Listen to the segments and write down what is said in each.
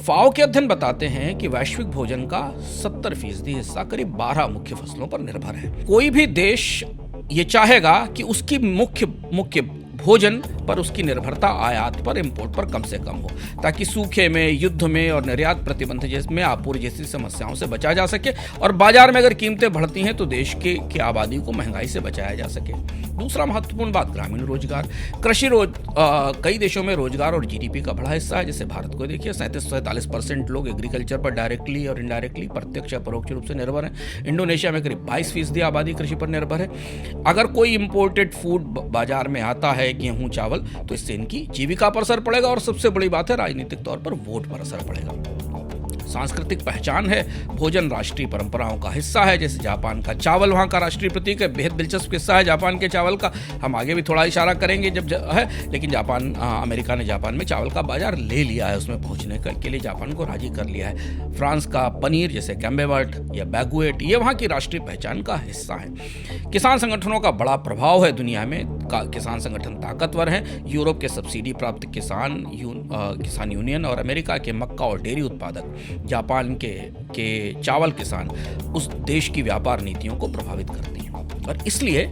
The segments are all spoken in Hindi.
फाओ के अध्ययन बताते हैं कि वैश्विक भोजन का 70% हिस्सा करीब 12 मुख्य फसलों पर निर्भर है। कोई भी देश ये चाहेगा कि उसकी मुख्य भोजन पर उसकी निर्भरता आयात पर, इंपोर्ट पर कम से कम हो, ताकि सूखे में, युद्ध में और निर्यात प्रतिबंध में आपूर्ति जैसी समस्याओं से बचा जा सके और बाजार में अगर कीमतें बढ़ती हैं तो देश की आबादी को महंगाई से बचाया जा सके। दूसरा महत्वपूर्ण बात ग्रामीण रोजगार। कई देशों में रोजगार और जीडीपी का बड़ा हिस्सा है। जैसे भारत को देखिए, 37-47% लोग एग्रीकल्चर पर डायरेक्टली और इनडायरेक्टली, प्रत्यक्ष या परोक्ष रूप से निर्भर हैं। इंडोनेशिया में करीब 22% आबादी कृषि पर निर्भर है। अगर कोई इंपोर्टेड फूड बाजार में आता है, गेहूं, चावल, तो इससे इनकी जीविका पर असर पड़ेगा और सबसे बड़ी बात है, राजनीतिक तौर पर वोट पर असर पड़ेगा। सांस्कृतिक पहचान है। भोजन राष्ट्रीय परंपराओं का हिस्सा है। जैसे जापान का चावल वहाँ का राष्ट्रीय प्रतीक है। बेहद दिलचस्प किस्सा है जापान के चावल का, हम आगे भी थोड़ा इशारा करेंगे लेकिन अमेरिका ने जापान में चावल का बाजार ले लिया है, उसमें पहुँचने के लिए जापान को राजी कर लिया है। फ्रांस का पनीर, जैसे कैम्बेर्ट या बैगुएट, ये वहाँ की राष्ट्रीय पहचान का हिस्सा है। किसान संगठनों का बड़ा प्रभाव है दुनिया में। किसान संगठन ताकतवर हैं। यूरोप के सब्सिडी प्राप्त किसान यूनियन और अमेरिका के मक्का और डेयरी उत्पादक, जापान के चावल किसान उस देश की व्यापार नीतियों को प्रभावित करती हैं। और इसलिए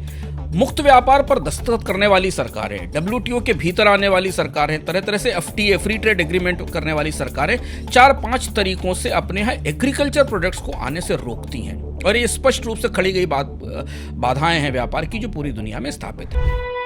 मुक्त व्यापार पर दस्तखत करने वाली सरकारें, WTO के भीतर आने वाली सरकारें, तरह तरह से FTA फ्री ट्रेड एग्रीमेंट करने वाली सरकारें 4-5 तरीकों से अपने यहाँ एग्रीकल्चर प्रोडक्ट्स को आने से रोकती हैं। और ये स्पष्ट रूप से खड़ी गई बाधाएं हैं व्यापार की, जो पूरी दुनिया में स्थापित है।